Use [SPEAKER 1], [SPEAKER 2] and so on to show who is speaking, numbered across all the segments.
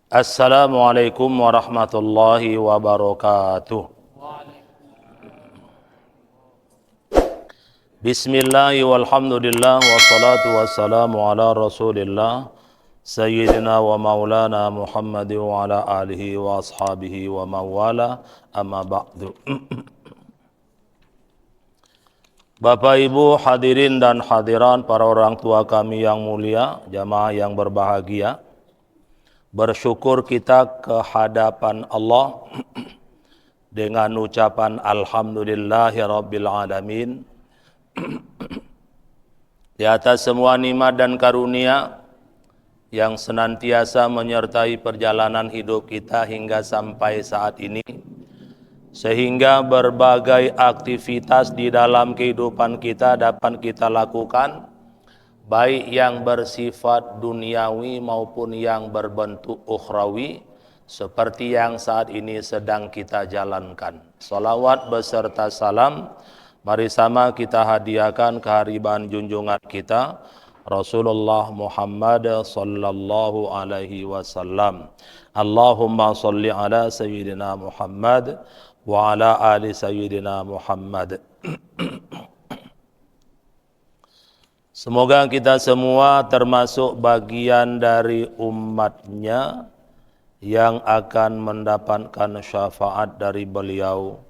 [SPEAKER 1] Assalamualaikum warahmatullahi wabarakatuh. Bismillahi walhamdulillah wassalatu wassalamu ala rasulillah Sayyidina wa maulana Muhammad wa ala alihi wa ashabihi wa mawala amma ba'du. Bapak Ibu hadirin dan hadiran, para orang tua kami yang mulia, jamaah yang berbahagia, bersyukur kita ke hadapan Allah dengan ucapan alhamdulillahirabbil alamin di atas semua nikmat dan karunia yang senantiasa menyertai perjalanan hidup kita hingga sampai saat ini, sehingga berbagai aktivitas di dalam kehidupan kita dapat kita lakukan, baik yang bersifat duniawi maupun yang berbentuk ukhrawi, seperti yang saat ini sedang kita jalankan. Salawat beserta salam mari sama kita hadiahkan kehadiran junjungan kita Rasulullah Muhammad sallallahu alaihi wasallam. Allahumma salli ala sayyidina Muhammad wa ala ali sayyidina Muhammad. Semoga kita semua termasuk bagian dari umatnya yang akan mendapatkan syafaat dari beliau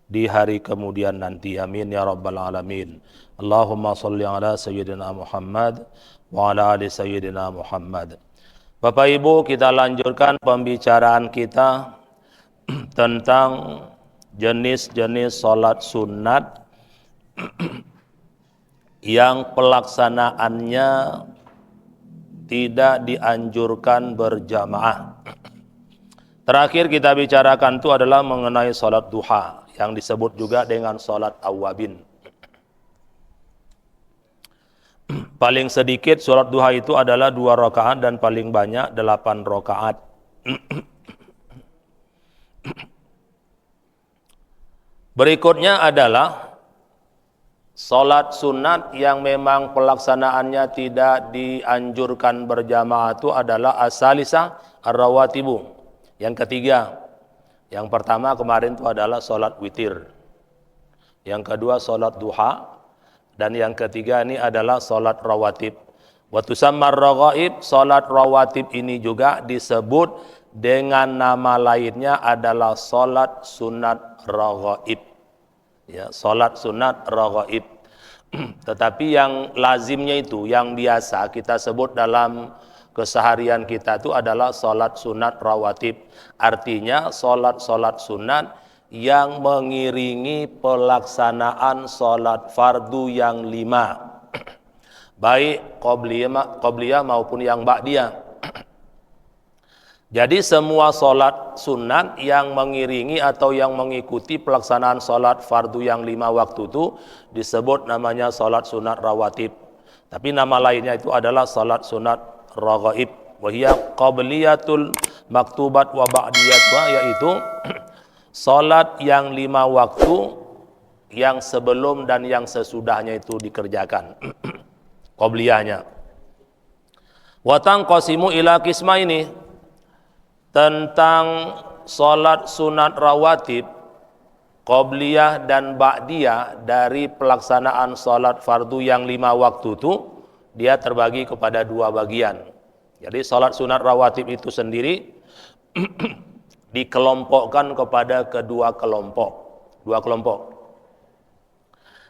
[SPEAKER 1] di hari kemudian nanti. Amin ya rabbal alamin. Allahumma salli ala sayyidina Muhammad wa ala ali sayyidina Muhammad. Bapak Ibu, kita lanjutkan pembicaraan kita tentang jenis-jenis salat sunat yang pelaksanaannya tidak dianjurkan berjamaah. Terakhir kita bicarakan itu adalah mengenai salat duha, yang disebut juga dengan salat awwabin. Paling sedikit salat duha itu adalah 2 rakaat dan paling banyak 8 rakaat. Berikutnya adalah salat sunat yang memang pelaksanaannya tidak dianjurkan berjamaah itu adalah as-salisah ar-rawatibu. Yang ketiga, yang pertama kemarin itu adalah salat witir. Yang kedua salat duha, dan yang ketiga ini adalah salat rawatib. Wa tusammar raghaib, salat rawatib ini juga disebut dengan nama lainnya adalah salat sunat raghaib. Ya, salat sunat raghaib. Tetapi yang lazimnya itu, yang biasa kita sebut dalam keseharian kita itu adalah salat sunat rawatib. Artinya salat-salat sunat yang mengiringi pelaksanaan salat fardu yang 5, baik qobliyah maupun yang ba'diyah. Jadi semua salat sunat yang mengiringi atau yang mengikuti pelaksanaan salat fardu yang 5 waktu itu disebut namanya salat sunat rawatib. Tapi nama lainnya itu adalah salat sunat raghaib. Wahia qabliyatul maktubat wa ba'diyatwa, yaitu salat yang 5 waktu yang sebelum dan yang sesudahnya itu dikerjakan. Qabliyahnya. Wa tanqasimu ila qismaini. Tentang salat sunat rawatib, qobliyah dan ba'diyah dari pelaksanaan salat fardu yang 5 waktu itu, dia terbagi kepada 2 bagian. Jadi salat sunat rawatib itu sendiri dikelompokkan kepada kedua kelompok, 2 kelompok.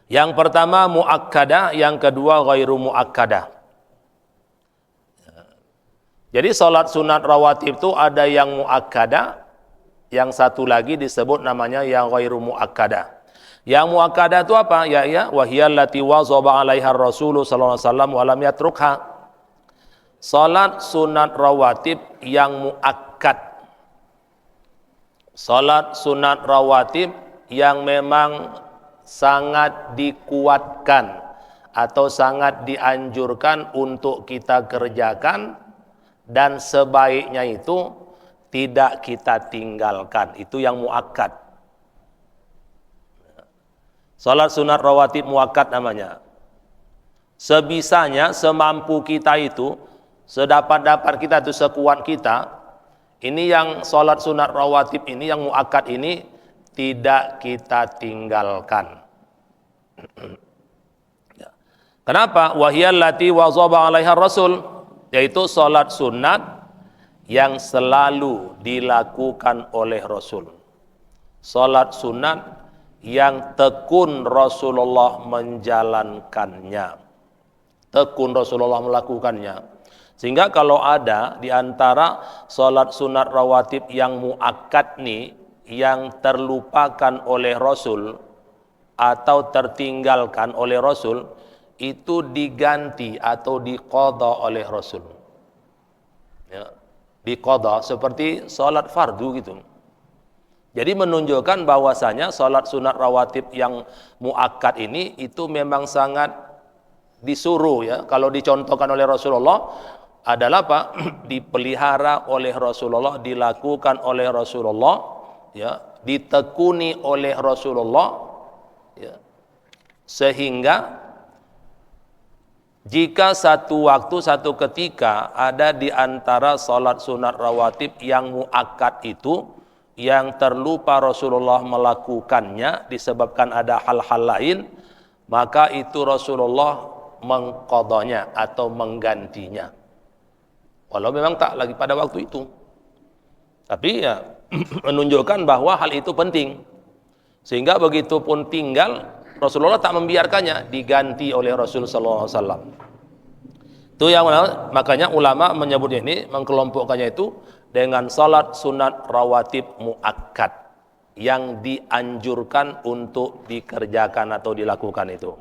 [SPEAKER 1] Yang pertama muakkadah, yang kedua ghairu muakkadah. Jadi salat sunat rawatib itu ada yang muakkadah, yang satu lagi disebut namanya yang ghairu muakkadah. Yang muakkadah itu apa? Ya, wahiyal lati wazaba 'alaiha Rasulullah sallallahu alaihi wasallam wa lam yatrukha. Salat sunat rawatib yang muakkad. Salat sunat rawatib yang memang sangat dikuatkan atau sangat dianjurkan untuk kita kerjakan, dan sebaiknya itu tidak kita tinggalkan. Itu yang muakkad. Salat sunat rawatib muakkad namanya. Sebisanya, semampu kita itu, sedapat-dapat kita itu, sekuat kita, Ini yang sholat sunat rawatib ini, yang muakkad ini tidak kita tinggalkan. Kenapa? Wahiyallati wazaba 'alaiha Rasul, yaitu sholat sunat yang selalu dilakukan oleh Rasul. Sholat sunat yang tekun Rasulullah menjalankannya. Tekun Rasulullah melakukannya. Sehingga kalau ada di antara sholat sunat rawatib yang muakkad nih, yang terlupakan oleh Rasul atau tertinggalkan oleh Rasul, itu diganti atau diqadha oleh Rasul. Ya, diqadha seperti sholat fardu gitu. Jadi menunjukkan bahwasanya sholat sunat rawatib yang muakkad ini itu memang sangat disuruh ya. Kalau dicontohkan oleh Rasulullah adalah apa? Dipelihara oleh Rasulullah, dilakukan oleh Rasulullah, ya, ditekuni oleh Rasulullah, ya. Sehingga jika satu waktu, satu ketika ada di antara salat sunat rawatib yang muakkad itu yang terlupa Rasulullah melakukannya disebabkan ada hal-hal lain, maka itu Rasulullah mengqadhanya atau menggantinya. Walau memang tak lagi pada waktu itu. Tapi ya menunjukkan bahwa hal itu penting. Sehingga begitu pun tinggal, Rasulullah tak membiarkannya, diganti oleh Rasul sallallahu alaihi wasallam. Itu yang makanya ulama menyebutnya ini, mengkelompokkannya itu dengan salat sunat rawatib muakkad yang dianjurkan untuk dikerjakan atau dilakukan itu.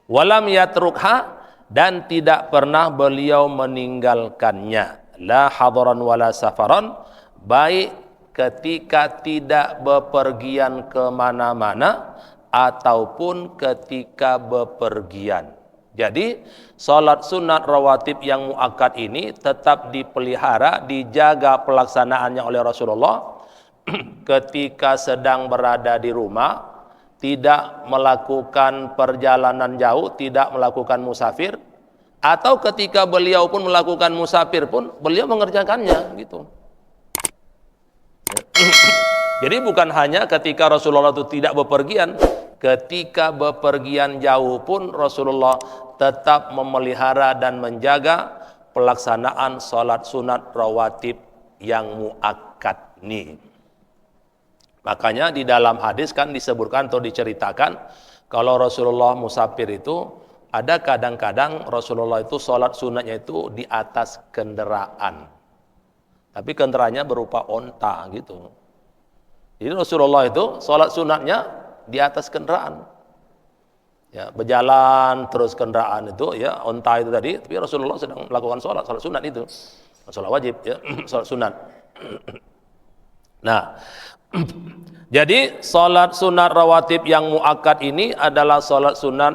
[SPEAKER 1] Walam yatrukha, dan tidak pernah beliau meninggalkannya, la hadaran wala safaran, baik ketika tidak bepergian kemana-mana ataupun ketika bepergian. Jadi salat sunat rawatib yang muakkad ini tetap dipelihara, dijaga pelaksanaannya oleh Rasulullah ketika sedang berada di rumah, tidak melakukan perjalanan jauh, tidak melakukan musafir, atau ketika beliau pun melakukan musafir pun beliau mengerjakannya gitu. Jadi bukan hanya ketika Rasulullah itu tidak bepergian, ketika bepergian jauh pun Rasulullah tetap memelihara dan menjaga pelaksanaan salat sunat rawatib yang muakkad ini. Makanya di dalam hadis kan disebutkan atau diceritakan kalau Rasulullah musafir itu ada kadang-kadang Rasulullah itu sholat sunatnya itu di atas kendaraan. Tapi kendaraannya berupa onta gitu. Jadi Rasulullah itu sholat sunatnya di atas kendaraan. Ya, berjalan terus kendaraan itu ya, onta itu tadi, tapi Rasulullah sedang melakukan sholat sunat itu. Sholat wajib ya, sholat sunat. Nah, jadi salat sunat rawatib yang muakkad ini adalah salat sunat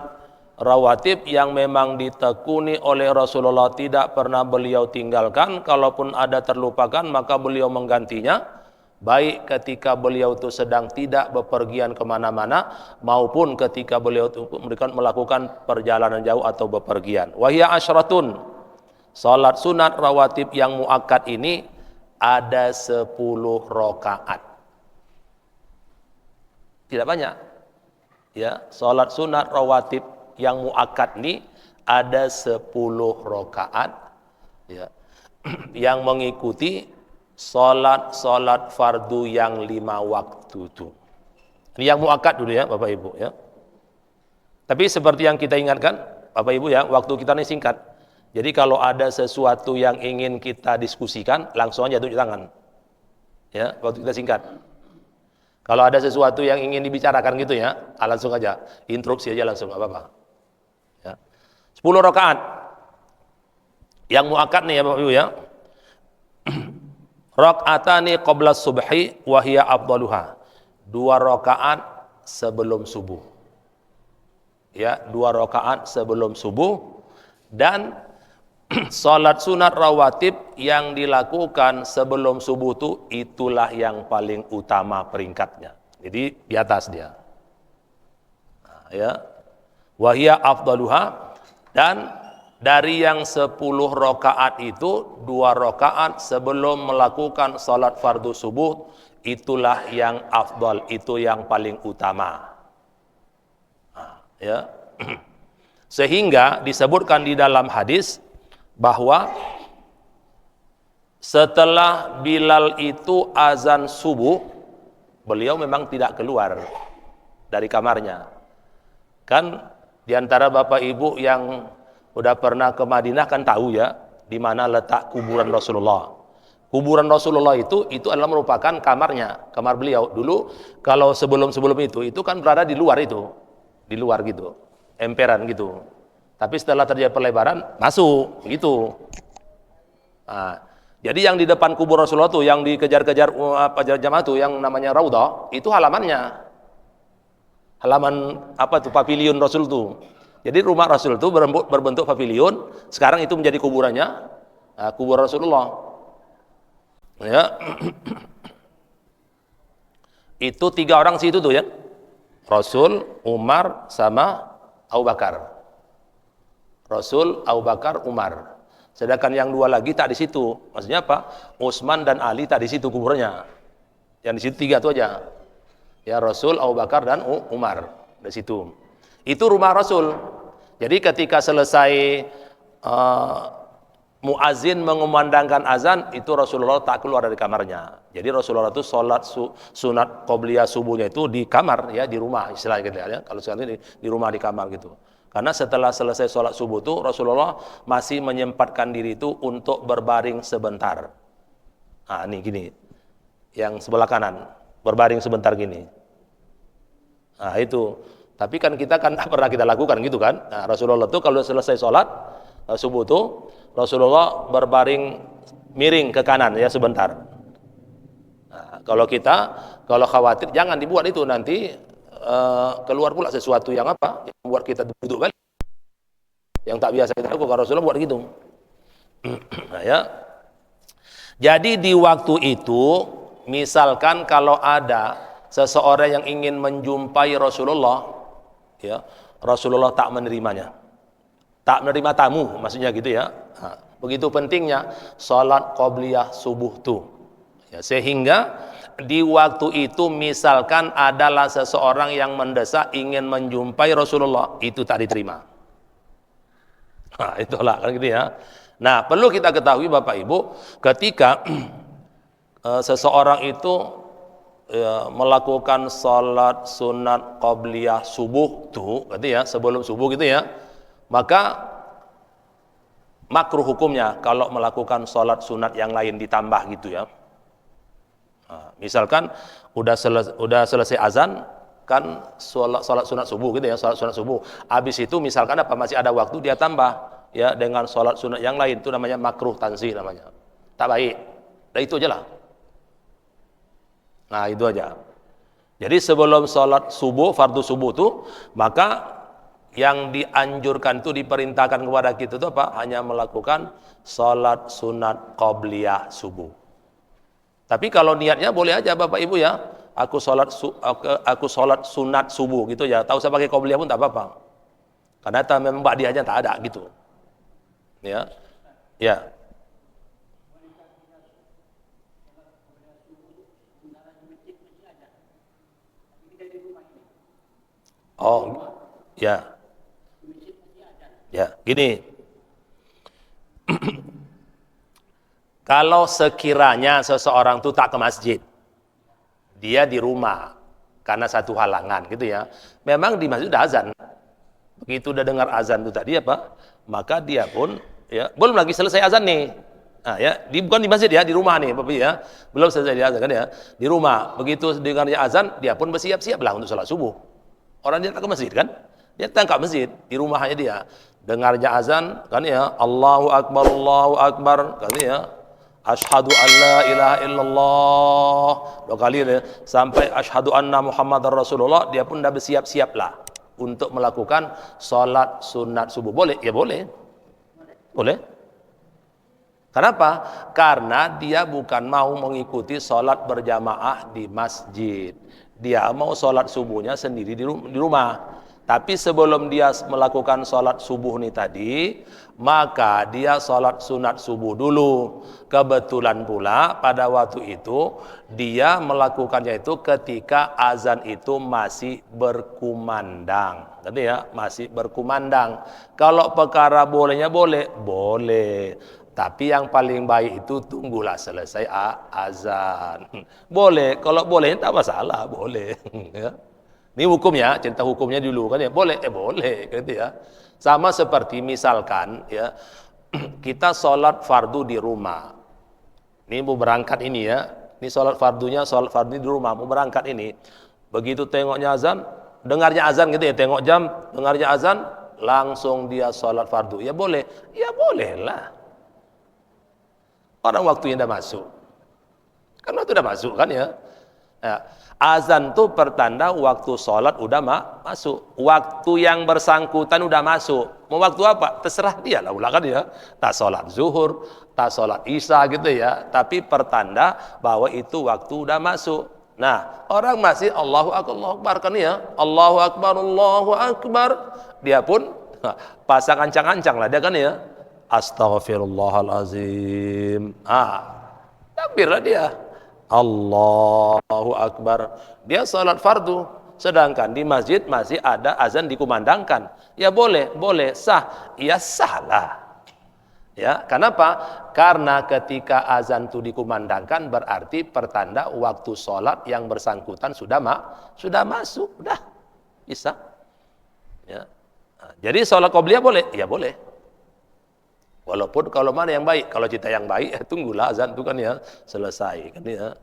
[SPEAKER 1] rawatib yang memang ditekuni oleh Rasulullah, tidak pernah beliau tinggalkan. Kalaupun ada terlupakan maka beliau menggantinya, baik ketika beliau itu sedang tidak bepergian kemana-mana maupun ketika beliau itu melakukan perjalanan jauh atau bepergian. Wahya asyratun, salat sunat rawatib yang muakkad ini ada 10 rakaat. Tidak banyak. Ya, salat sunat rawatib yang muakkad ini ada 10 rakaat ya, yang mengikuti salat fardu yang 5 waktu itu. Ini yang muakkad dulu ya Bapak Ibu ya. Tapi seperti yang kita ingatkan Bapak Ibu ya, waktu kita ini singkat. Jadi kalau ada sesuatu yang ingin kita diskusikan, langsung aja tunjuk tangan. Ya, waktu kita singkat. Kalau ada sesuatu yang ingin dibicarakan gitu ya, langsung aja, instruksi aja langsung, apa-apa. Ya. 10 rakaat yang muakkad nih ya Bapak Ibu ya. Rakaatani qabla subhi wa hiya afdaluha. 2 rakaat sebelum subuh. Ya, 2 rakaat sebelum subuh, dan salat sunat rawatib yang dilakukan sebelum subuh itulah yang paling utama peringkatnya. Jadi di atas dia. Nah, ya. Wahia afdaluha, dan dari yang 10 rakaat itu 2 rakaat sebelum melakukan salat fardu subuh, itulah yang afdal, itu yang paling utama. Ya. Sehingga disebutkan di dalam hadis bahwa setelah Bilal itu azan subuh, beliau memang tidak keluar dari kamarnya. Kan di antara Bapak Ibu yang udah pernah ke Madinah kan tahu ya di mana letak kuburan Rasulullah. Kuburan Rasulullah itu adalah merupakan kamarnya, kamar beliau. Dulu kalau sebelum itu kan berada di luar itu. Di luar gitu. Emperan gitu. Tapi setelah terjadi perlebaran masuk gitu. Nah, jadi yang di depan kubur Rasulullah tuh yang dikejar-kejar jamaah tuh yang namanya Raudhah, itu halamannya. Halaman apa tuh, pavilion Rasul tuh. Jadi rumah Rasul tuh berbentuk pavilion, sekarang itu menjadi kuburannya, kubur Rasulullah. Ya. Itu 3 orang situ tuh ya. Rasul, Umar sama Abu Bakar. Rasul, Abu Bakar, Umar. Sedangkan yang 2 lagi tak di situ. Maksudnya apa? Utsman dan Ali tak di situ kuburnya. Yang di situ 3 itu aja. Ya, Rasul, Abu Bakar dan Umar di situ. Itu rumah Rasul. Jadi ketika selesai muazin mengumandangkan azan, itu Rasulullah tak keluar dari kamarnya. Jadi Rasulullah itu sholat sunat qobliyah subuhnya itu di kamar ya, di rumah istilahnya gitu ya. Kalau sekarang ini di rumah, di kamar gitu. Karena setelah selesai sholat subuh itu Rasulullah masih menyempatkan diri itu untuk berbaring sebentar. Nah ini gini, yang sebelah kanan berbaring sebentar gini. Nah itu, tapi kan kita kan tak pernah kita lakukan gitu kan. Nah, Rasulullah itu kalau selesai sholat subuh itu Rasulullah berbaring miring ke kanan ya sebentar. Nah, kalau khawatir jangan dibuat itu, nanti keluar pula sesuatu yang apa yang membuat kita duduk balik, yang tak biasa kita lakukan. Rasulullah buat gitu. Nah, ya. Jadi di waktu itu misalkan kalau ada seseorang yang ingin menjumpai Rasulullah, ya, Rasulullah tak menerimanya, tak menerima tamu, maksudnya gitu ya. Nah, begitu pentingnya salat qobliyah subuh tuh, ya, sehingga di waktu itu misalkan adalah seseorang yang mendesak ingin menjumpai Rasulullah, itu tak diterima. Nah, itulah kan gitu ya. Nah, perlu kita ketahui Bapak Ibu, ketika seseorang itu ya, melakukan salat sunat qobliyah subuh tuh, gitu ya, sebelum subuh gitu ya, maka makruh hukumnya kalau melakukan salat sunat yang lain ditambah gitu ya. Nah, misalkan udah selesai azan kan salat sunat subuh gitu ya, salat sunat subuh. Habis itu misalkan apa masih ada waktu, dia tambah ya dengan salat sunat yang lain, itu namanya makruh tanzih namanya. Tak baik. Nah, itu aja lah. Nah, itu aja. Jadi sebelum salat subuh, fardu subuh itu, maka yang dianjurkan itu, diperintahkan kepada kita itu apa? Hanya melakukan salat sunat qobliyah subuh. Tapi kalau niatnya boleh aja Bapak Ibu ya, aku salat sunat subuh gitu ya, tahu saya pakai qobliyah pun tak apa-apa. Karena memang ba'diyahnya tak ada gitu. Ya. Ya. Oh, ya. Ya, gini. Kalau sekiranya seseorang itu tak ke masjid, dia di rumah karena satu halangan gitu ya. Memang di masjid udah azan. Begitu udah dengar azan itu tadi apa? Maka dia pun ya, belum lagi selesai azan nih. Nah, ya, bukan di masjid ya, di rumah nih, Bapak ya. Belum selesai di azan kan ya. Di rumah. Begitu dengarnya azan, dia pun bersiap-siaplah untuk sholat subuh. Orang dia tak ke masjid kan? Dia tangkap masjid, di rumahnya dia. Dengarnya azan kan ya, Allahu Akbar kan ya. Asyhadu an la ilaha illallah 2 kali ya, sampai asyhadu anna Muhammadar Rasulullah, dia pun dah bersiap-siap lah untuk melakukan salat sunat subuh. Boleh? Ya boleh. Boleh. Kenapa? Karena dia bukan mau mengikuti salat berjamaah di masjid. Dia mau salat subuhnya sendiri di rumah. Tapi sebelum dia melakukan sholat subuh nih tadi, maka dia sholat sunat subuh dulu. Kebetulan pula pada waktu itu dia melakukannya itu ketika azan itu masih berkumandang. Tadi ya, masih berkumandang. Kalau perkara bolehnya boleh. Tapi yang paling baik itu tunggulah selesai azan. Boleh, kalau boleh tak masalah, boleh. Ya. Ini hukumnya, cerita hukumnya dulu kan ya. Boleh, boleh gitu ya. Sama seperti misalkan ya, kita sholat fardu di rumah. Ini mau berangkat ini ya. Ini sholat fardu di rumah, mau berangkat ini. Begitu tengoknya azan, dengarnya azan gitu ya, tengok jam, dengarnya azan, langsung dia sholat fardu. Ya boleh lah. Orang waktunya udah masuk. Kan waktu udah masuk kan ya. Ya. Azan tuh pertanda waktu sholat udah masuk. Waktu yang bersangkutan udah masuk. Mau waktu apa? Terserah dia lah kan ya. Tak sholat zuhur, tak sholat isya gitu ya. Tapi pertanda bahwa itu waktu udah masuk. Nah, orang masih Allahu Akbar kan ya. Allahu Akbar. Dia pun pasang ancang-ancang lah dia kan ya. Astaghfirullahalazim. Takbirlah dia. Allahu Akbar. Dia salat fardu, sedangkan di masjid masih ada azan dikumandangkan. Ya boleh, sah. Ya salah. Ya, kenapa? Karena ketika azan itu dikumandangkan berarti pertanda waktu salat yang bersangkutan sudah masuk, sudah bisa. Ya. Nah, jadi salat qabliyah boleh? Ya boleh. Walaupun kalau mana yang baik, kalau kita yang baik, tunggulah azan itu kan ya selesai kan ya.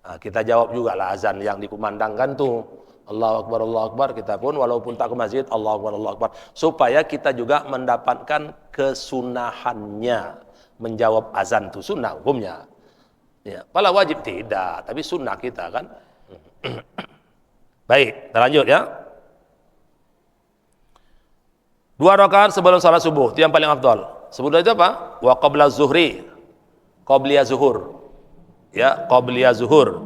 [SPEAKER 1] Nah, kita jawab juga lah azan yang dikumandangkan tuh Allahu Akbar, kita pun walaupun tak ke masjid Allahu Akbar, supaya kita juga mendapatkan kesunahannya. Menjawab azan itu sunnah hukumnya ya, pala wajib tidak, tapi sunnah kita kan. Baik, kita lanjut ya. 2 rakaat sebelum salat subuh itu yang paling afdal. Sebelum itu apa? Wa qabla zuhri, qabliyah zuhur. Ya, qabliyah zuhur.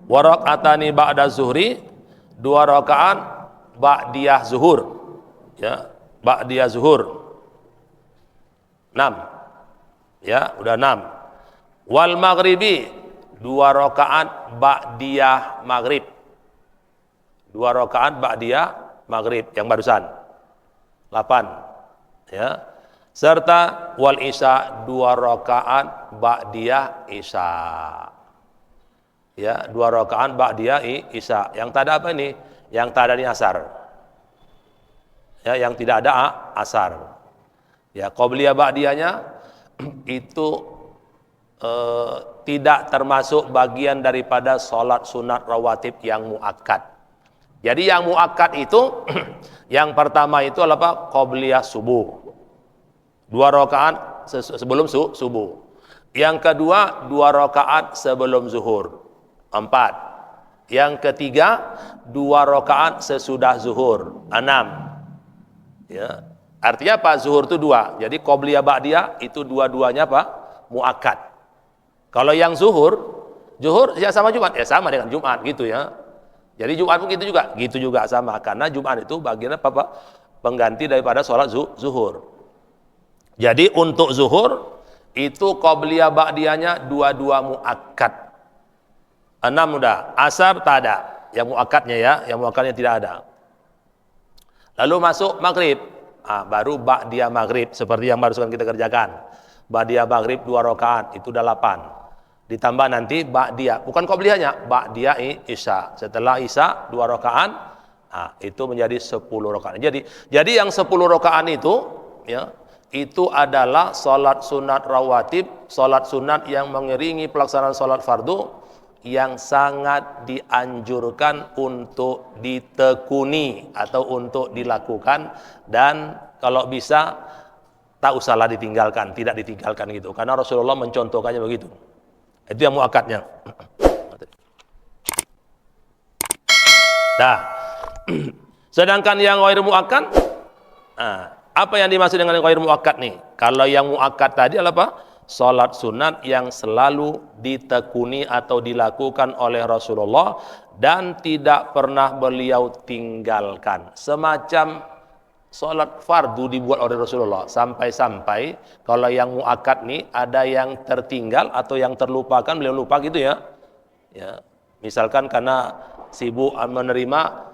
[SPEAKER 1] Wa raka'atani ba'da zuhri, 2 rakaat ba'diyah zuhur. Ya, ba'diyah zuhur. 6. Ya, udah 6. Wal maghribi, 2 rakaat ba'diyah maghrib. 2 rakaat ba'diyah maghrib yang barusan. 8. Ya. Serta wal isya 2 rakaat ba'diyah isya. Ya, 2 rakaat ba'diyah isya. Yang tak ada apa ini? Yang tak ada ini asar. Ya, yang tidak ada asar. Ya, qabliyah ba'diyahnya itu tidak termasuk bagian daripada salat sunat rawatib yang muakkad. Jadi yang muakkad itu yang pertama itu adalah apa? Qabliyah subuh. 2 rakaat sebelum subuh. Yang kedua 2 rakaat sebelum zuhur. 4. Yang ketiga 2 rakaat sesudah zuhur. 6. Ya. Artinya apa? Zuhur itu 2. Jadi qabliyah ba'diyah itu dua-duanya apa? Muakkad. Kalau yang zuhur ya sama Jumat, ya sama dengan Jumat gitu ya. Jadi Jumat pun gitu juga sama, karena Jumat itu bagian apa? Pengganti daripada sholat zuhur. Jadi untuk zuhur itu qabliyah ba'diyahnya dua-dua muakkad. 6 udah, asar tak ada, yang muakkadnya ya, yang muakkadnya tidak ada. Lalu masuk maghrib, baru ba'diyah maghrib seperti yang barusan kita kerjakan. Ba'diyah maghrib 2 rakaat itu udah 8. Ditambah nanti ba'diyah, bukan qabliyahnya, ba'diyah isya. Setelah isya 2 rakaat, itu menjadi 10 rakaat. Jadi yang 10 rakaat itu ya, itu adalah salat sunat rawatib, salat sunat yang mengiringi pelaksanaan salat fardu yang sangat dianjurkan untuk ditekuni atau untuk dilakukan, dan kalau bisa tak usahlah ditinggalkan, tidak ditinggalkan gitu, karena Rasulullah mencontohkannya begitu. Itu yang muakkadnya. Nah, sedangkan yang ghair muakkad, apa yang dimaksud dengan ghair muakkad nih? Kalau yang muakkad tadi adalah apa? salat sunat yang selalu ditekuni atau dilakukan oleh Rasulullah dan tidak pernah beliau tinggalkan. Semacam salat fardu dibuat oleh Rasulullah, sampai-sampai kalau yang muakkad nih ada yang tertinggal atau yang terlupakan, beliau lupa gitu ya. Ya, misalkan karena sibuk menerima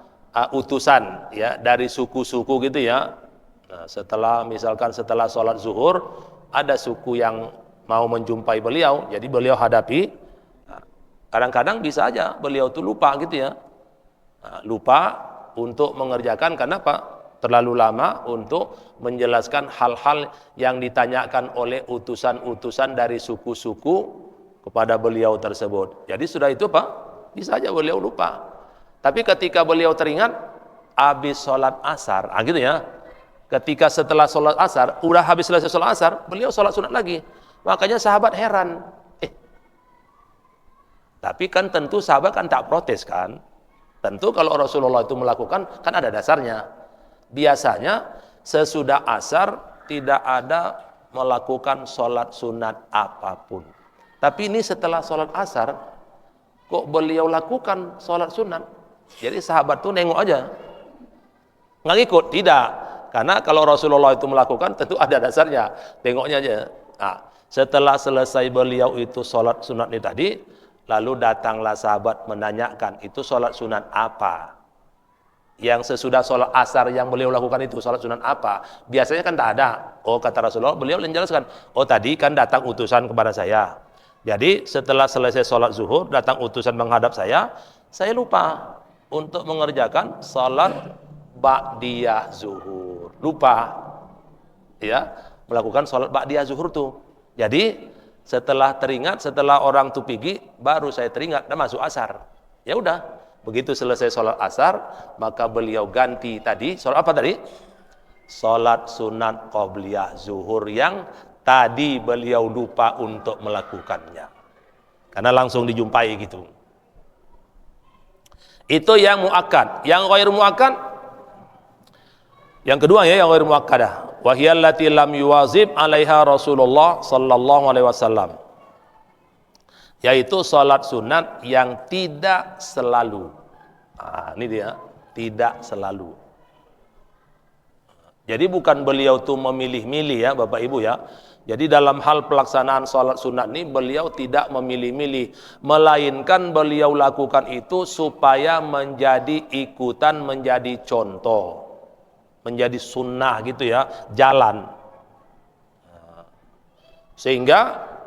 [SPEAKER 1] utusan ya dari suku-suku gitu ya. Nah, setelah sholat zuhur ada suku yang mau menjumpai beliau, jadi beliau hadapi. Nah, kadang-kadang bisa aja beliau tuh lupa gitu ya. Nah, lupa untuk mengerjakan, kenapa? Terlalu lama untuk menjelaskan hal-hal yang ditanyakan oleh utusan-utusan dari suku-suku kepada beliau tersebut. Jadi sudah itu Pak, bisa aja beliau lupa. Tapi ketika beliau teringat habis sholat asar, gitu ya. Ketika setelah sholat asar, udah habis selesai sholat asar, beliau sholat sunat lagi. Makanya sahabat heran. Tapi kan tentu sahabat kan tak protes kan. Tentu kalau Rasulullah itu melakukan kan ada dasarnya. Biasanya sesudah asar tidak ada melakukan sholat sunat apapun. Tapi ini setelah sholat asar, kok beliau lakukan sholat sunat? Jadi sahabat tuh nengok aja, nggak ngikut, tidak. Karena kalau Rasulullah itu melakukan tentu ada dasarnya, tengoknya aja. Nah, setelah selesai beliau itu sholat sunat ini tadi, lalu datanglah sahabat menanyakan, itu sholat sunat apa? Yang sesudah sholat asar yang beliau lakukan itu sholat sunat apa? Biasanya kan tak ada. Oh, kata Rasulullah, beliau menjelaskan, oh tadi kan datang utusan kepada saya. Jadi setelah selesai sholat zuhur, datang utusan menghadap saya lupa untuk mengerjakan sholat ba'diyah zuhur. Lupa ya, melakukan sholat ba'diyah zuhur tuh. Jadi setelah teringat, setelah orang tuh pergi, baru saya teringat, dan masuk asar. Ya udah. Begitu selesai sholat asar, maka beliau ganti tadi, sholat apa tadi? Sholat sunat qobliyah zuhur yang tadi beliau lupa untuk melakukannya. Karena langsung dijumpai gitu. Itu yang muakkad. Yang ghair muakkad, yang kedua ya, yang ghair muakkadah. Wa hiya allati lam yuwazib 'alaiha Rasulullah sallallahu alaihi wasallam. Yaitu salat sunat yang tidak selalu. Ini dia, tidak selalu. Jadi bukan beliau tuh memilih-milih ya Bapak Ibu ya. Jadi dalam hal pelaksanaan salat sunat ini beliau tidak memilih-milih, melainkan beliau lakukan itu supaya menjadi ikutan, menjadi contoh, menjadi sunnah gitu ya, jalan. Sehingga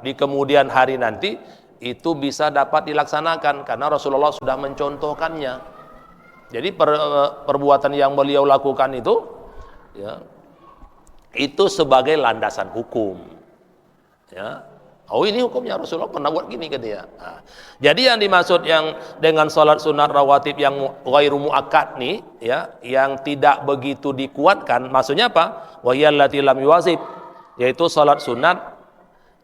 [SPEAKER 1] di kemudian hari nanti itu bisa dapat dilaksanakan karena Rasulullah sudah mencontohkannya. Jadi perbuatan yang beliau lakukan itu ya, itu sebagai landasan hukum ya. Oh ini hukumnya Rasulullah pernah buat gini gitu ya. Nah, jadi yang dimaksud yang dengan sholat sunat rawatib yang ghairu muakkad nih ya, yang tidak begitu dikuatkan, maksudnya apa? Wa hiyallati lam yuwazib, yaitu sholat sunat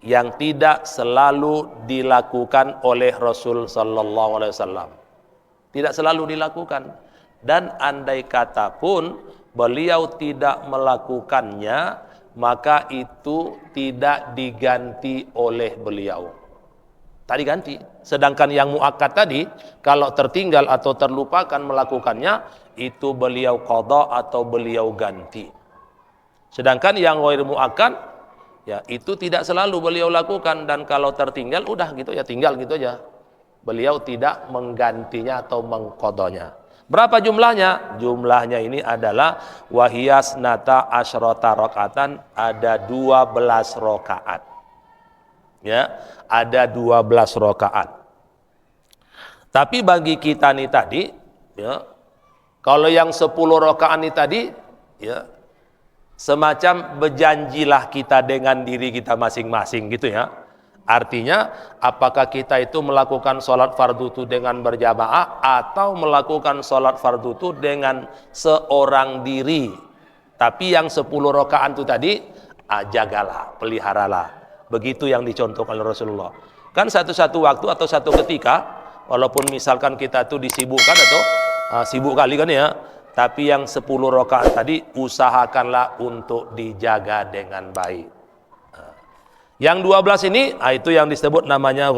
[SPEAKER 1] yang tidak selalu dilakukan oleh Rasul sallallahu alaihi wasallam. Tidak selalu dilakukan, dan andai kata pun beliau tidak melakukannya, maka itu tidak diganti oleh beliau. Tak diganti. Sedangkan yang muakkad tadi, kalau tertinggal atau terlupakan melakukannya, itu beliau qadha atau beliau ganti. Sedangkan yang ghair muakkad, ya itu tidak selalu beliau lakukan, dan kalau tertinggal udah gitu ya, tinggal gitu aja. Beliau tidak menggantinya atau mengqadhanya. Berapa jumlahnya? Jumlahnya ini adalah wahiyas nata asyrota rakaatan, ada 12 rakaat. Ya, ada 12 rakaat. Tapi bagi kita nih tadi, ya, kalau yang 10 rakaat ini tadi, ya, semacam berjanjilah kita dengan diri kita masing-masing gitu ya. Artinya apakah kita itu melakukan sholat fardu itu dengan berjamaah atau melakukan sholat fardu itu dengan seorang diri. Tapi yang 10 rakaat itu tadi jagalah, peliharalah. Begitu yang dicontohkan oleh Rasulullah. Kan satu-satu waktu atau satu ketika, walaupun misalkan kita itu disibukkan atau sibuk kali kan ya, tapi yang 10 rakaat tadi usahakanlah untuk dijaga dengan baik. Yang 12 ini, itu yang disebut namanya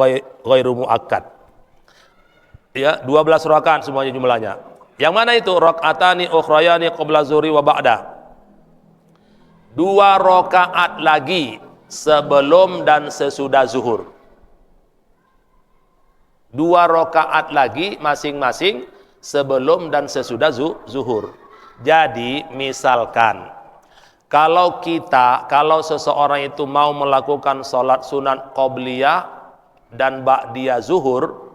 [SPEAKER 1] ghairu muakkad. Ya, 12 rakaat semuanya jumlahnya. Yang mana itu? Rakaatani ukhrayani qabla zuhri wa ba'da. 2 rakaat lagi sebelum dan sesudah zuhur. 2 rakaat lagi masing-masing sebelum dan sesudah zuhur. Jadi misalkan kalau seseorang itu mau melakukan sholat sunat qobliyah dan ba'diyah zuhur,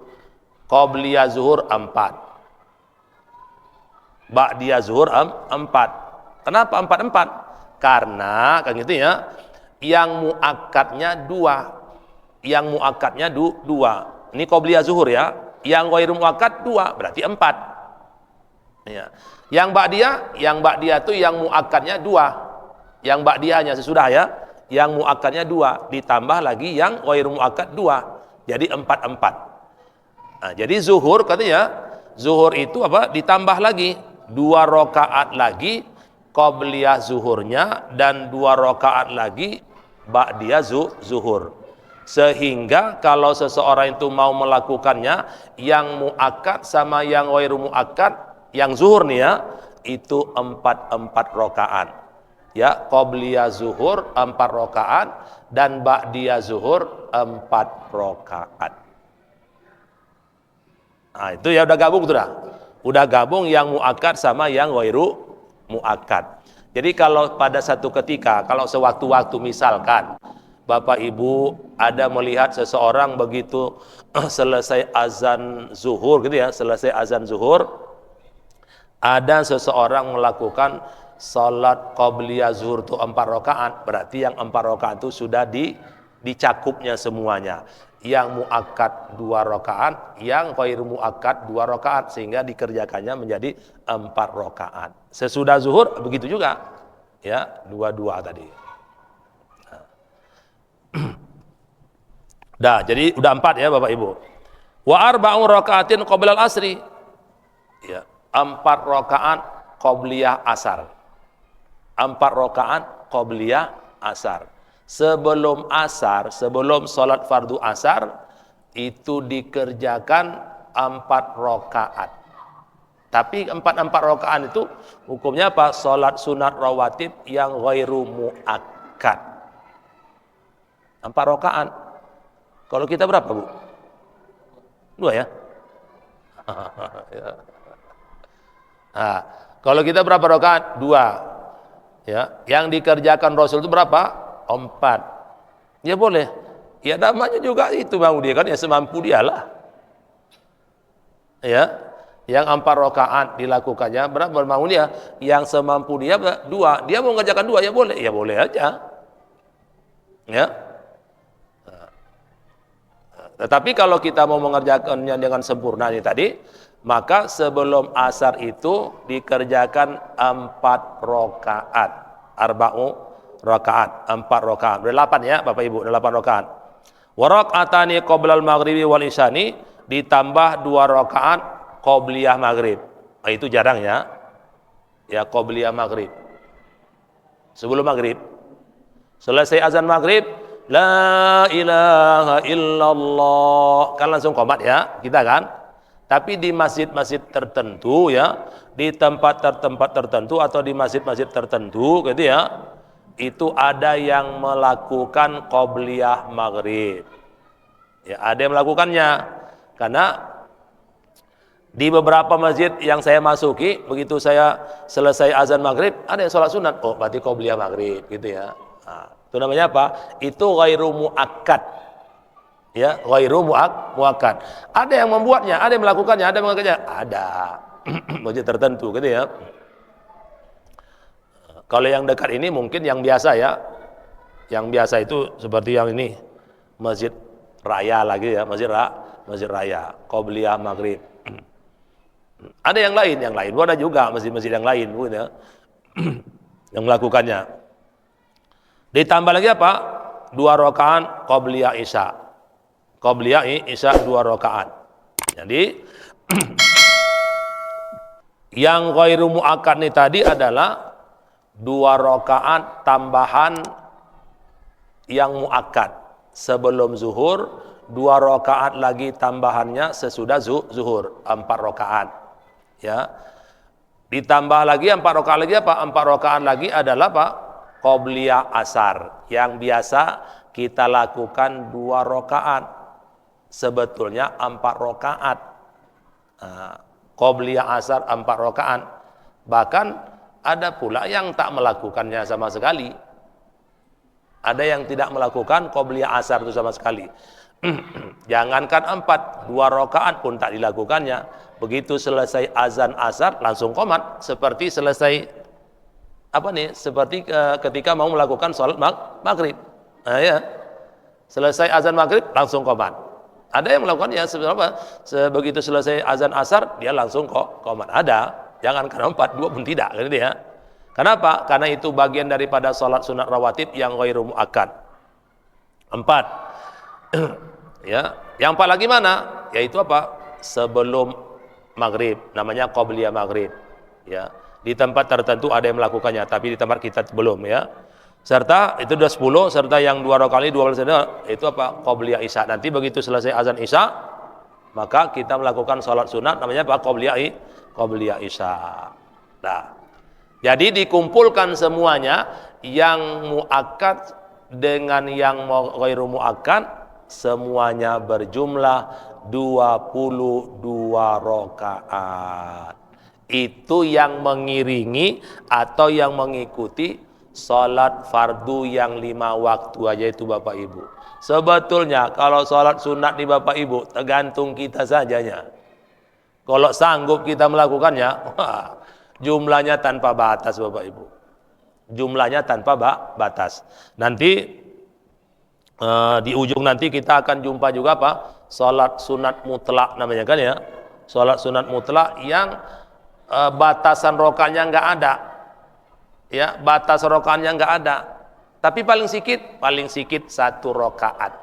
[SPEAKER 1] qobliyah zuhur 4, ba'diyah zuhur 4. Kenapa 4? Karena kan gitu ya, yang muakkadnya 2. Yang muakkadnya 2. Ini qobliyah zuhur ya. Yang ghairu muakkad 2, berarti 4. Ya. Yang ba'diyah itu yang muakkadnya 2. Yang ba'diyahnya sesudah ya, yang muakkadnya 2 ditambah lagi yang ghairu muakkad 2. Jadi 4. Nah, jadi zuhur katanya, zuhur itu apa? Ditambah lagi 2 rakaat lagi qobliyah zuhurnya dan 2 rakaat lagi ba'diyah zuhur. Sehingga kalau seseorang itu mau melakukannya, yang muakkad sama yang ghairu muakkad, yang zuhur nih ya, itu 4 rakaat. Ya, qobliyah zuhur 4 rakaat dan ba'diyah zuhur 4 rakaat. Nah, itu ya udah gabung tuh dah. Udah gabung yang muakkad sama yang ghairu muakkad. Jadi kalau pada satu ketika, kalau sewaktu-waktu misalkan Bapak Ibu ada melihat seseorang begitu selesai azan zuhur gitu ya, selesai azan zuhur, ada seseorang melakukan salat qobliyah zuhur itu 4 rakaat, berarti yang 4 rakaat itu sudah dicakupnya semuanya. Yang muakkad 2 rakaat, yang ghairu muakkad 2 rakaat, sehingga dikerjakannya menjadi 4 rakaat. Sesudah zuhur begitu juga. Ya, 2 tadi. Dah, jadi udah 4 ya Bapak Ibu. Wa arba'u rakaatin qabla al-asri. Ya, 4 rakaat qobliyah asar. 4 rakaat qobliyah asar. Sebelum asar, sebelum sholat fardu asar, itu dikerjakan 4 rakaat. Tapi 4 rakaat itu hukumnya apa? Sholat sunat rawatib yang ghairu muakkad. 4 rakaat. Kalau kita berapa, Bu? 2 ya? Nah, kalau kita berapa rakaat? 2. Ya, yang dikerjakan Rasul itu berapa? 4. Ya boleh. Ya namanya juga itu mau dia kan ya semampu dia lah. Ya, yang 4 rakaat dilakukannya berapa mau dia? Yang semampu dia 2. Dia mau mengerjakan 2 ya boleh aja. Ya. Tetapi kalau kita mau mengerjakannya dengan sempurna ini tadi, maka sebelum asar itu dikerjakan 4 rakaat. Arba'u rakaat, 4 rakaat. Berarti 8 ya Bapak Ibu, 8 rakaat. Wa raka'atani qoblal maghribi wal isyani, ditambah 2 rakaat qobliyah maghrib. Nah, itu jarang ya. Ya, qobliyah maghrib. Sebelum maghrib. Selesai azan maghrib, la ilaha illallah. Kan langsung qomat ya, kita kan. Tapi di masjid-masjid tertentu ya, di tempat-tempat tertentu atau di masjid-masjid tertentu gitu ya, itu ada yang melakukan qobliyah maghrib. Ya, ada yang melakukannya. Karena di beberapa masjid yang saya masuki, begitu saya selesai azan maghrib, ada yang sholat sunat. Oh, berarti qobliyah maghrib gitu ya. Nah, itu namanya apa? Itu ghairu muakkad. Ya, ghairu muakkad. Ada yang membuatnya, ada yang melakukannya, ada yang mengerjakannya. Ada. Masjid tertentu gitu ya. Kalau yang dekat ini mungkin yang biasa ya. Yang biasa itu seperti yang ini. Masjid Raya lagi ya, Masjid Raya, qobliyah maghrib. Ada yang lain ada juga masjid-masjid yang lain gitu ya. Yang melakukannya. Ditambah lagi apa? 2 rakaat qobliyah isya. Qobliyah isya 2 rakaat. Jadi yang ghairu muakkad ini tadi adalah 2 rakaat tambahan yang muakkad sebelum zuhur, 2 rakaat lagi tambahannya sesudah zuhur, 4 rakaat. Ya. Ditambah lagi 4 rakaat lagi apa? 4 rakaat lagi adalah apa? Qobliyah asar yang biasa kita lakukan 2 rakaat. Sebetulnya 4 rakaat. Qobliyah asar 4 rakaat. Bahkan ada pula yang tak melakukannya sama sekali. Ada yang tidak melakukan qobliyah asar itu sama sekali. Jangankan 4, 2 rakaat pun tak dilakukannya. Begitu selesai azan asar langsung qomat, seperti selesai seperti ketika mau melakukan sholat maghrib. Nah, ya. Selesai azan maghrib langsung qomat. Ada yang melakukannya begitu selesai azan asar dia langsung qomat. Ada. Jangankan 4, 2 pun tidak, gitu ya. Kenapa? Karena itu bagian daripada sholat sunat rawatib yang ghairu muakkad. 4. Ya, yang 4 lagi mana? Yaitu apa? Sebelum maghrib, namanya qobliyah maghrib. Ya, di tempat tertentu ada yang melakukannya, tapi di tempat kita belum, ya. Serta itu sudah 10, serta yang 2 rakaat 12 itu apa? Qobliyah isya. Nanti begitu selesai azan isya, maka kita melakukan sholat sunat namanya apa? Qobliyah isya. Nah, jadi dikumpulkan semuanya yang muakkad dengan yang ghairu muakkad semuanya berjumlah 22 rakaat. Itu yang mengiringi atau yang mengikuti salat fardu yang 5 waktu aja itu Bapak Ibu. Sebetulnya kalau salat sunat di Bapak Ibu tergantung kita sajanya. Kalau sanggup kita melakukannya, jumlahnya tanpa batas Bapak Ibu. Jumlahnya tanpa batas. Nanti di ujung nanti kita akan jumpa juga apa? Salat sunat mutlak namanya kan ya. Salat sunat mutlak yang batasan rakaatnya enggak ada. Ya, batas rakaatnya enggak ada. Tapi paling sedikit 1 rakaat.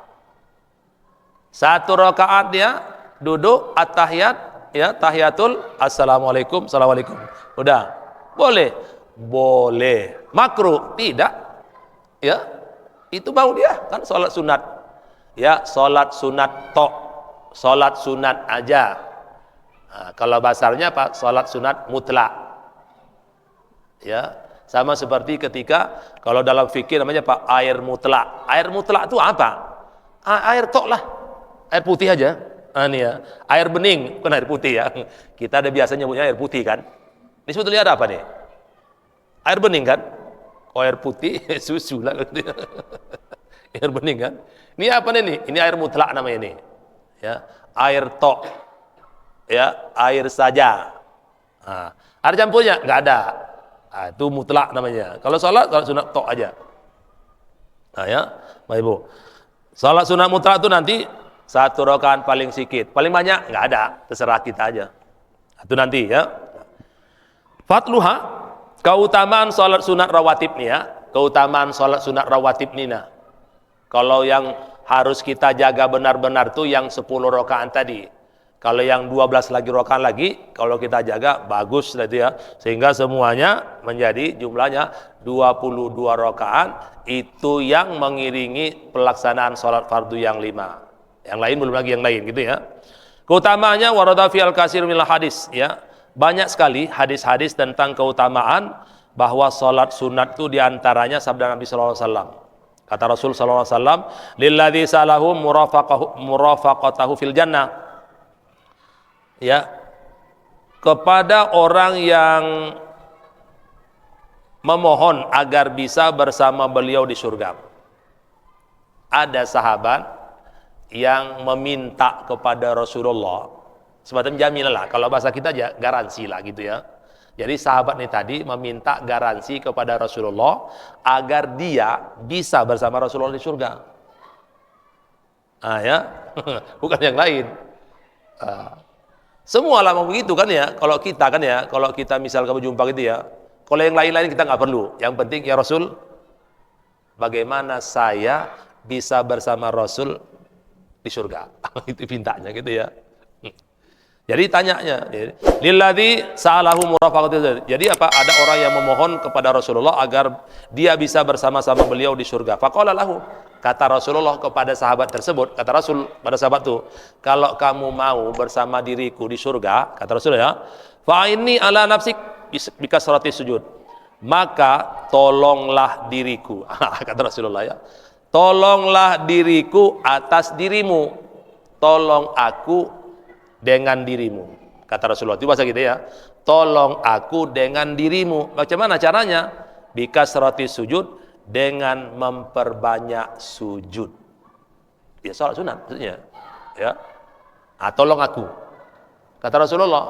[SPEAKER 1] 1 rakaat dia duduk at-tahiyat, ya, tahiyatul assalamualaikum, assalamualaikum. Udah. Boleh. Makruh tidak. Ya. Itu mau dia kan salat sunat. Ya, salat sunat salat sunat aja. Nah, kalau bahasanya apa? Salat sunat mutlak. Ya, sama seperti ketika kalau dalam fikih namanya apa? Air mutlak. Air mutlak itu apa? Air tok lah. Air putih aja. Ini ya. Air bening, bukan air putih ya. Kita ada biasanya nyebutnya air putih kan. Ini sebetulnya ada apa nih? Air bening kan? Oh, air putih, susu lah. Air bening kan? Ini apa nih? Ini air mutlak namanya ini. Ya, air tok. Ya, air saja. Nah, ada campurnya? Enggak ada. Nah, itu mutlak namanya. Kalau salat sunat tok aja. Nah, ya, Bapak Ibu. Salat sunat mutlak itu nanti 1 rakaat paling sedikit. Paling banyak enggak ada, terserah kita aja. Itu nanti ya. Fatluha, keutamaan salat sunat rawatib nih ya. Keutamaan salat sunat rawatib nih nah. Kalau yang harus kita jaga benar-benar tuh yang 10 rakaat tadi. Kalau yang 12 lagi rakaat lagi, kalau kita jaga bagus tadi ya. Sehingga semuanya menjadi jumlahnya 22 rakaat, itu yang mengiringi pelaksanaan salat fardu yang 5. Yang lain belum lagi yang lain gitu ya. Keutamaannya warada fi al-katsir minal hadis ya. Banyak sekali hadis-hadis tentang keutamaan bahwa salat sunat itu diantaranya sabda Nabi sallallahu alaihi wasallam. Kata Rasul sallallahu alaihi wasallam, "Lilladzi salahu murafaqatahu fil jannah." Ya. Kepada orang yang memohon agar bisa bersama beliau di surga. Ada sahabat yang meminta kepada Rasulullah semacam jaminan lah, kalau bahasa kita aja garansi lah gitu ya. Jadi sahabat ini tadi meminta garansi kepada Rasulullah agar dia bisa bersama Rasulullah di surga. Ya, bukan yang lain. Semua lama begitu kan ya. Kalau kita kan ya, kalau kita misal kamu jumpa gitu ya, kalau yang lain-lain kita nggak perlu. Yang penting ya Rasul, bagaimana saya bisa bersama Rasul di surga? Itu mintanya gitu ya. Jadi tanyanya, lilladzi sa'alahu murafaqatul. Jadi apa? Ada orang yang memohon kepada Rasulullah agar dia bisa bersama-sama beliau di surga. Faqala lahu, kata Rasulullah kepada sahabat tersebut, kata Rasul pada sahabat itu, kalau kamu mau bersama diriku di surga, kata Rasulullah, fa inni ala nafsik bikasrati sujud. Maka tolonglah diriku. Kata Rasulullah ya. Tolonglah diriku atas dirimu. Tolong aku dengan dirimu, kata Rasulullah. Itu bahasa gitu ya. Tolong aku dengan dirimu. Bagaimana caranya? Bikasrati sujud, dengan memperbanyak sujud. Ya salat sunat maksudnya. Ya. Tolong aku. Kata Rasulullah,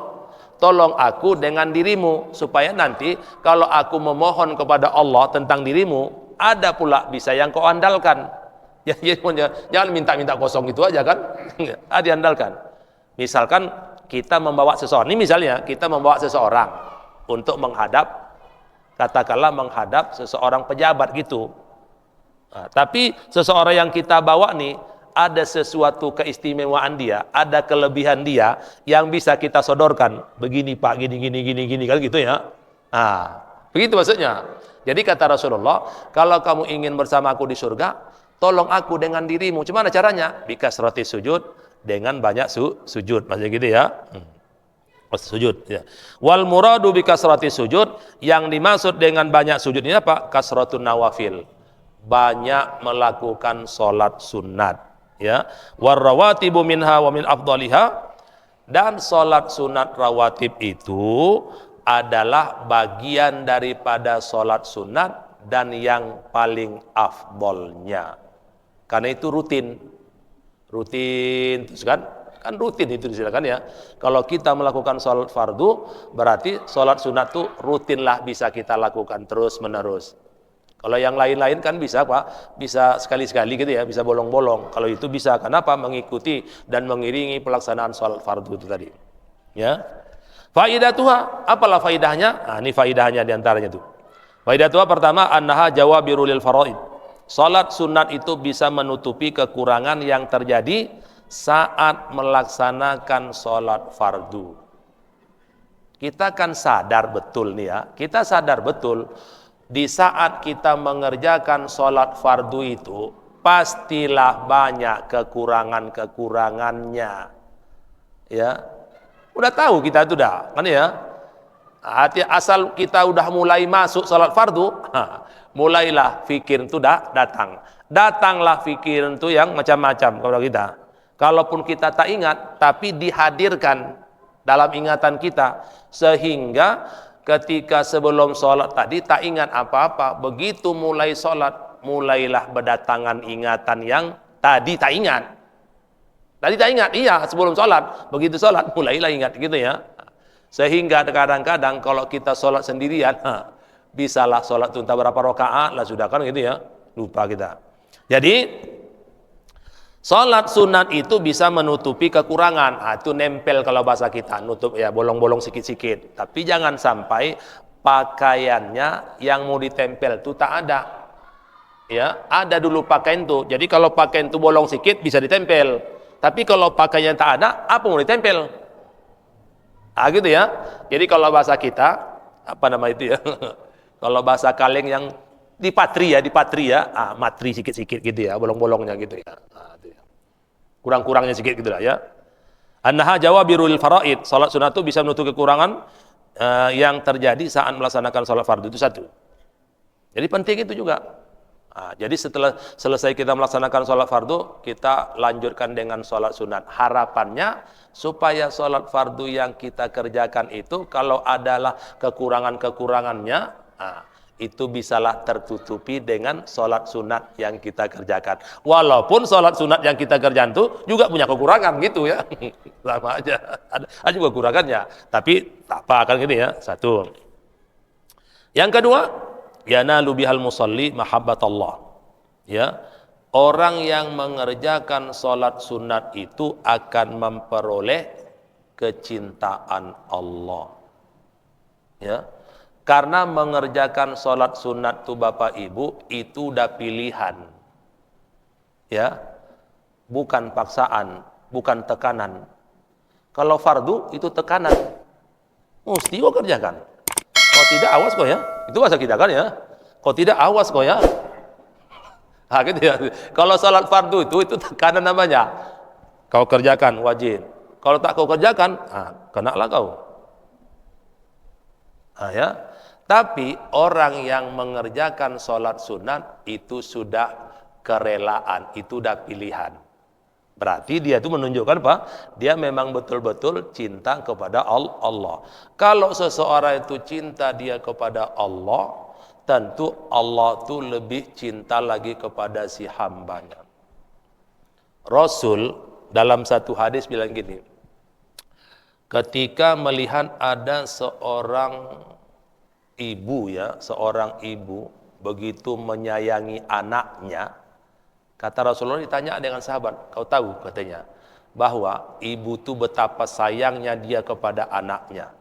[SPEAKER 1] tolong aku dengan dirimu supaya nanti kalau aku memohon kepada Allah tentang dirimu, ada pula bisa yang kau andalkan. Ya, jangan minta-minta kosong itu aja kan. Diandalkan. Misalkan kita membawa seseorang, ini misalnya kita membawa seseorang untuk menghadap, katakanlah menghadap seseorang pejabat gitu. Nah, tapi seseorang yang kita bawa nih ada sesuatu keistimewaan dia, ada kelebihan dia yang bisa kita sodorkan. Begini Pak, gini kan gitu ya. Nah, begitu maksudnya. Jadi kata Rasulullah, kalau kamu ingin bersama aku di surga, tolong aku dengan dirimu. Gimana caranya? Bikasrati sujud, dengan banyak sujud, maksudnya gitu ya. Sujud ya. Wal muradu bi kasrati sujud, yang dimaksud dengan banyak sujud ini apa? Kasratun nawafil, banyak melakukan salat sunat ya. War rawatibu minha wa min afdaliha, dan salat sunat rawatib itu adalah bagian daripada salat sunat dan yang paling afdolnya. Karena itu rutin terus kan rutin itu disilakan ya. Kalau kita melakukan sholat fardu, berarti sholat sunat itu rutinlah bisa kita lakukan terus menerus. Kalau yang lain-lain kan bisa Pak, bisa sekali-sekali gitu ya, bisa bolong-bolong. Kalau itu bisa, kenapa? Mengikuti dan mengiringi pelaksanaan sholat fardu itu tadi ya. Faidatuha, apalah faidahnya? Nah, ini faidahnya diantaranya tuh. Faidatuha pertama, annaha jawabirul lil faraid. Salat sunat itu bisa menutupi kekurangan yang terjadi saat melaksanakan salat fardu. Kita kan sadar betul nih ya, kita sadar betul di saat kita mengerjakan salat fardu itu pastilah banyak kekurangannya. Ya, udah tahu kita itu dah, kan ya. Asal kita udah mulai masuk salat fardu, mulailah fikir itu datanglah fikir itu yang macam-macam kepada kita. Kalaupun kita tak ingat, tapi dihadirkan dalam ingatan kita, sehingga ketika sebelum sholat tadi tak ingat apa-apa, begitu mulai sholat, mulailah berdatangan ingatan yang tadi tak ingat. Iya sebelum sholat, begitu sholat mulailah ingat gitu ya. Sehingga kadang-kadang kalau kita sholat sendirian, bisalah sholat itu entah berapa rakaat lah sudah kan gitu ya, lupa kita. Jadi sholat sunat itu bisa menutupi kekurangan. Itu nempel kalau bahasa kita, nutup ya, bolong-bolong sikit-sikit. Tapi jangan sampai pakaiannya yang mau ditempel itu tak ada. Ya, ada dulu pakaian itu. Jadi kalau pakaian itu bolong sikit bisa ditempel. Tapi kalau pakaian tak ada, apa mau ditempel? Gitu ya. Jadi kalau bahasa kita, apa nama itu ya? Kalau bahasa kaleng yang dipatri ya, matri sikit-sikit gitu ya, bolong-bolongnya gitu ya. Itu ya. Kurang-kurangnya sedikit gitu lah ya. Annaha jawabirul faraid, salat sunat itu bisa menutupi kekurangan yang terjadi saat melaksanakan salat fardu, itu satu. Jadi penting itu juga. Jadi setelah selesai kita melaksanakan salat fardu, kita lanjutkan dengan salat sunat. Harapannya supaya salat fardu yang kita kerjakan itu kalau adalah kekurangannya, itu bisalah tertutupi dengan salat sunat yang kita kerjakan. Walaupun salat sunat yang kita kerjakan itu juga punya kekurangan gitu ya. Sama aja. Ada juga kekurangannya, tapi tak apa kan gitu ya. Satu. Yang kedua, yanalu bihal musalli mahabbatallah. Ya. Orang yang mengerjakan salat sunat itu akan memperoleh kecintaan Allah. Ya. Karena mengerjakan sholat sunat itu Bapak Ibu, itu udah pilihan. Ya, bukan paksaan, bukan tekanan. Kalau fardu itu tekanan. Mesti kau kerjakan. Kalau tidak awas kau ya. Itu bahasa kita kan ya. Kalau tidak awas kau ya. Nah, gitu ya. Kalau salat fardu itu tekanan namanya. Kau kerjakan wajib. Kalau tak kau kerjakan, kenalah kau. Nah, ya. Tapi orang yang mengerjakan sholat sunat itu sudah kerelaan, itu sudah pilihan. Berarti dia itu menunjukkan apa? Dia memang betul-betul cinta kepada Allah. Kalau seseorang itu cinta dia kepada Allah, tentu Allah itu lebih cinta lagi kepada si hambanya. Rasul dalam satu hadis bilang gini, ketika melihat ada seorang ibu begitu menyayangi anaknya, kata Rasulullah, ditanya dengan sahabat, kau tahu katanya bahwa ibu itu betapa sayangnya dia kepada anaknya.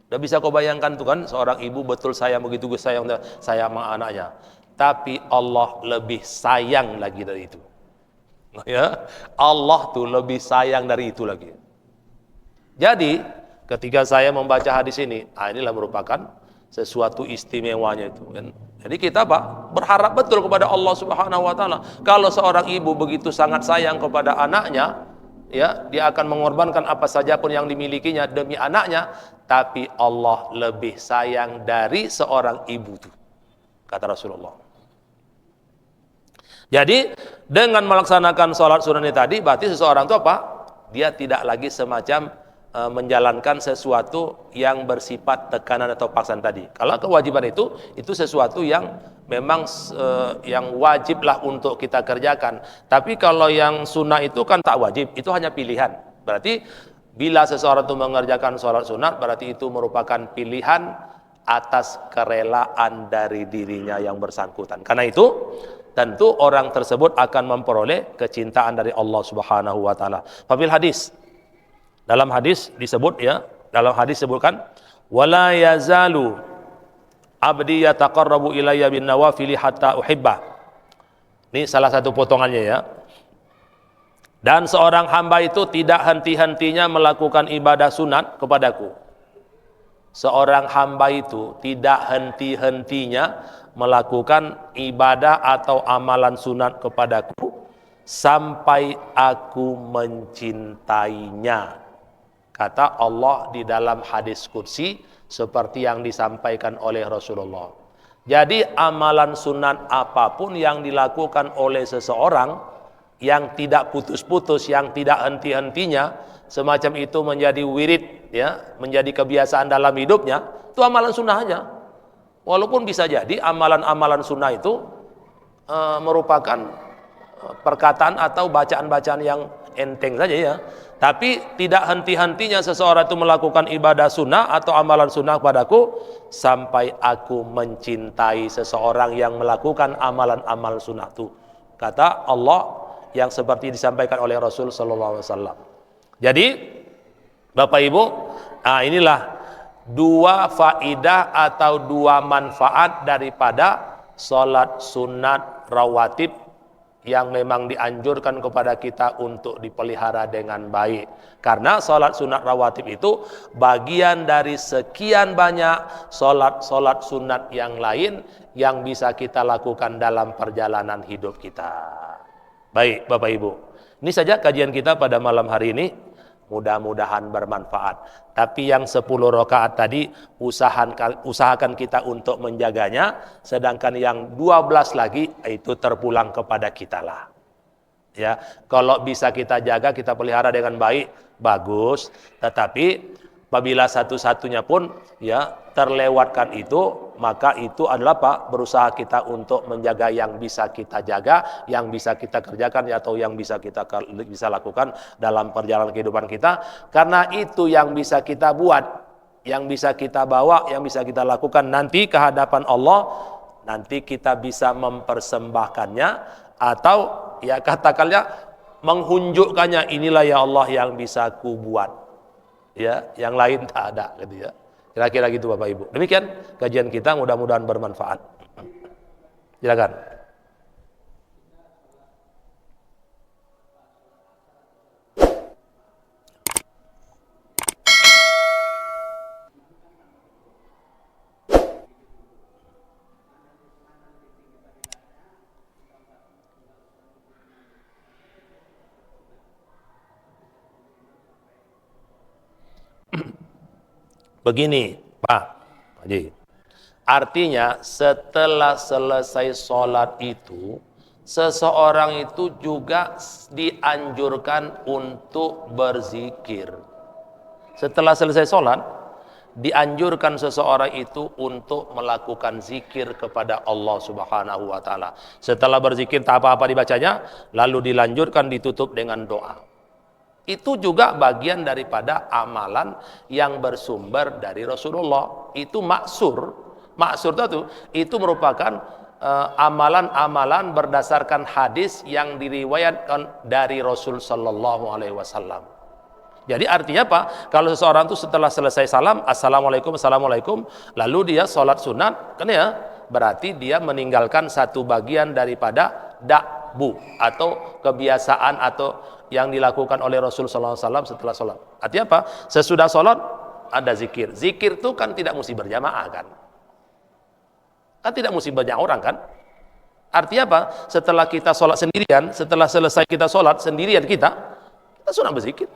[SPEAKER 1] Udah bisa kau bayangkan tuh kan, seorang ibu betul sayang, begitu sayang sama anaknya. Tapi Allah lebih sayang lagi dari itu. Ya, Allah tuh lebih sayang dari itu lagi. Jadi ketika saya membaca hadis ini, inilah merupakan sesuatu istimewanya itu kan. Jadi kita berharap betul kepada Allah Subhanahu wa taala. Kalau seorang ibu begitu sangat sayang kepada anaknya, ya, dia akan mengorbankan apa saja pun yang dimilikinya demi anaknya, tapi Allah lebih sayang dari seorang ibu itu, kata Rasulullah. Jadi dengan melaksanakan sholat sunat ini tadi, berarti seseorang itu apa? Dia tidak lagi semacam menjalankan sesuatu yang bersifat tekanan atau paksaan tadi. Kalau kewajiban itu sesuatu yang memang yang wajiblah untuk kita kerjakan. Tapi kalau yang sunnah itu kan tak wajib, itu hanya pilihan. Berarti bila seseorang itu mengerjakan sholat sunat, berarti itu merupakan pilihan atas kerelaan dari dirinya yang bersangkutan. Karena itu tentu orang tersebut akan memperoleh kecintaan dari Allah Subhanahu wa taala. Fafil hadis, dalam hadis disebut ya, dalam hadis disebutkan wala yazalu abdi yataqarrabu ilayya bin nawafili hatta uhibba. Ini salah satu potongannya ya. Dan seorang hamba itu tidak henti-hentinya melakukan ibadah sunat kepadaku. Seorang hamba itu tidak henti-hentinya melakukan ibadah atau amalan sunat kepadaku sampai aku mencintainya. Kata Allah di dalam hadis qudsi seperti yang disampaikan oleh Rasulullah. Jadi amalan sunat apapun yang dilakukan oleh seseorang yang tidak putus-putus, yang tidak henti-hentinya, semacam itu menjadi wirid ya, menjadi kebiasaan dalam hidupnya, itu amalan sunnahnya. Walaupun bisa jadi amalan-amalan sunnah itu merupakan perkataan atau bacaan-bacaan yang enteng saja ya. Tapi tidak henti-hentinya seseorang itu melakukan ibadah sunnah atau amalan sunnah padaku sampai aku mencintai seseorang yang melakukan amalan-amal sunnah itu. Kata Allah yang seperti disampaikan oleh Rasul sallallahu alaihi wasallam. Jadi Bapak Ibu, inilah dua faidah atau dua manfaat daripada salat sunat rawatib yang memang dianjurkan kepada kita untuk dipelihara dengan baik. Karena salat sunat rawatib itu bagian dari sekian banyak salat sunat yang lain yang bisa kita lakukan dalam perjalanan hidup kita. Baik Bapak Ibu, ini saja kajian kita pada malam hari ini. Mudah-mudahan bermanfaat. Tapi yang 10 rakaat tadi usahakan kita untuk menjaganya, sedangkan yang 12 lagi itu terpulang kepada kita lah. Ya, kalau bisa kita jaga, kita pelihara dengan baik, bagus. Tetapi apabila satu-satunya pun ya terlewatkan itu, maka itu adalah berusaha kita untuk menjaga yang bisa kita jaga, yang bisa kita kerjakan atau yang bisa kita lakukan dalam perjalanan kehidupan kita, karena itu yang bisa kita buat, yang bisa kita bawa, yang bisa kita lakukan nanti ke hadapan Allah, nanti kita bisa mempersembahkannya atau ya katakannya menghunjukkannya, inilah ya Allah yang bisa ku buat. Ya, yang lain tak ada gitu ya. Kira-kira gitu Bapak Ibu. Demikian kajian kita, mudah-mudahan bermanfaat. Silakan. Begini, Pak Haji. Artinya setelah selesai sholat itu, seseorang itu juga dianjurkan untuk berzikir. Setelah selesai sholat, dianjurkan seseorang itu untuk melakukan zikir kepada Allah Subhanahu wa Ta'ala. Setelah berzikir tak apa-apa dibacanya, lalu dilanjutkan ditutup dengan doa. Itu juga bagian daripada amalan yang bersumber dari Rasulullah. Itu maksur. Maksur itu merupakan amalan-amalan berdasarkan hadis yang diriwayatkan dari Rasul sallallahu alaihi wasallam. Jadi artinya apa? Kalau seseorang itu setelah selesai salam, assalamualaikum, assalamualaikum, lalu dia sholat sunat, kan ya? Berarti dia meninggalkan satu bagian daripada dakbu atau kebiasaan atau yang dilakukan oleh Rasul sallallahu alaihi wasallam setelah sholat. Artinya apa? Sesudah sholat ada zikir. Zikir itu kan tidak mesti berjamaah kan? Kan tidak mesti banyak orang kan? Artinya apa? Setelah kita sholat sendirian, setelah selesai kita sholat sendirian kita sudah berzikir.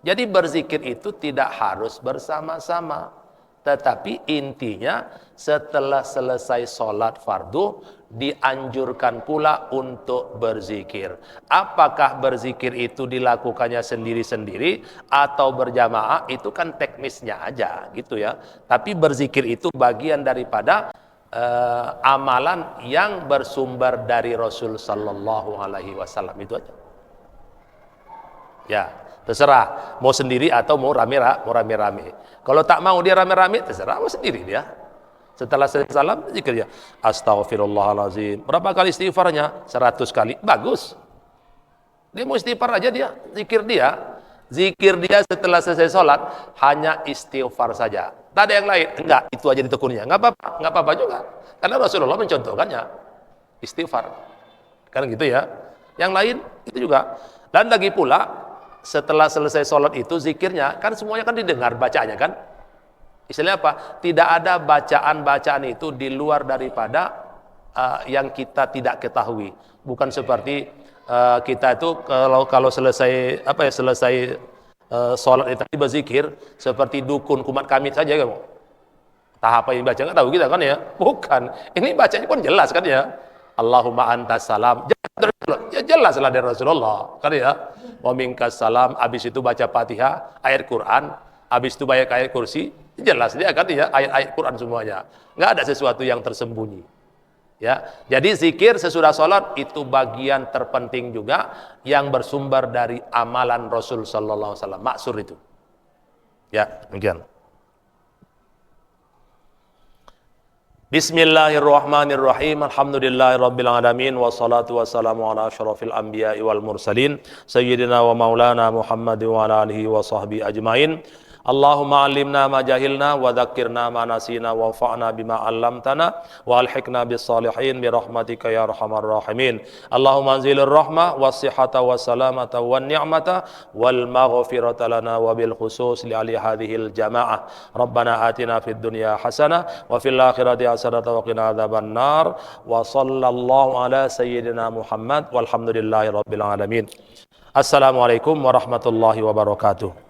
[SPEAKER 1] Jadi berzikir itu tidak harus bersama-sama. Tetapi intinya setelah selesai sholat fardu, dianjurkan pula untuk berzikir. Apakah berzikir itu dilakukannya sendiri-sendiri atau berjamaah, itu kan teknisnya aja gitu ya. Tapi berzikir itu bagian daripada amalan yang bersumber dari Rasul sallallahu alaihi wasallam, itu aja. Ya, terserah mau sendiri atau mau rame-rame. Kalau tak mau dia rame-rame, terserah mau sendiri dia. Setelah selesai salam, zikir dia. Astaghfirullahalazim. Berapa kali istighfarnya? 100 kali. Bagus. Dia mau istighfar aja dia, zikir dia. Zikir dia setelah selesai sholat hanya istighfar saja. Tak ada yang lain. Enggak, itu aja ditekunnya. Enggak apa-apa juga. Karena Rasulullah mencontohkannya. Istighfar. Kan gitu ya. Yang lain itu juga. Dan lagi pula setelah selesai sholat itu zikirnya kan semuanya kan didengar bacaannya kan. Istilahnya apa? Tidak ada bacaan-bacaan itu di luar daripada yang kita tidak ketahui. Bukan seperti kita itu kalau selesai sholat itu tadi berzikir seperti dukun kumat kamit saja kamu. Tahap apa yang baca nggak tahu kita kan ya? Bukan. Ini bacanya pun jelas kan ya. Allahumma antas salam. Ya jelaslah dari Rasulullah kan ya. Wa minkas salam. Habis itu baca Fatihah, ayat Quran. Habis itu baca ayat kursi. Jelas dia kan ya, ayat-ayat Quran semuanya. Nggak ada sesuatu yang tersembunyi. Ya, jadi zikir sesudah sholat itu bagian terpenting juga yang bersumber dari amalan Rasul sallallahu alaihi wasallam. Maksur itu. Ya, demikian. Bismillahirrahmanirrahim. Alhamdulillahirabbil alamin wassalatu wassalamu ala asyrafil anbiya'i wal mursalin sayyidina wa maulana Muhammad wa ala alihi wa sahbihi ajmain. Allahumma alimna ma jahilna wa dhakkirna ma nasina wa fa'na bima 'allamtana wa alhiqna bis salihin bi rahmatika ya arhamar rahimin. Allahumma anzilir rahmah was sihhata was salamata wan ni'mata wal maghfirata lana wa bil khusus li ali hadhil jamaah. Rabbana atina fid dunya hasanah wa fil akhirati hasanah wa qina adzaban nar wa sallallahu ala sayyidina Muhammad walhamdulillahi rabbil alamin. Assalamualaikum warahmatullahi wabarakatuh.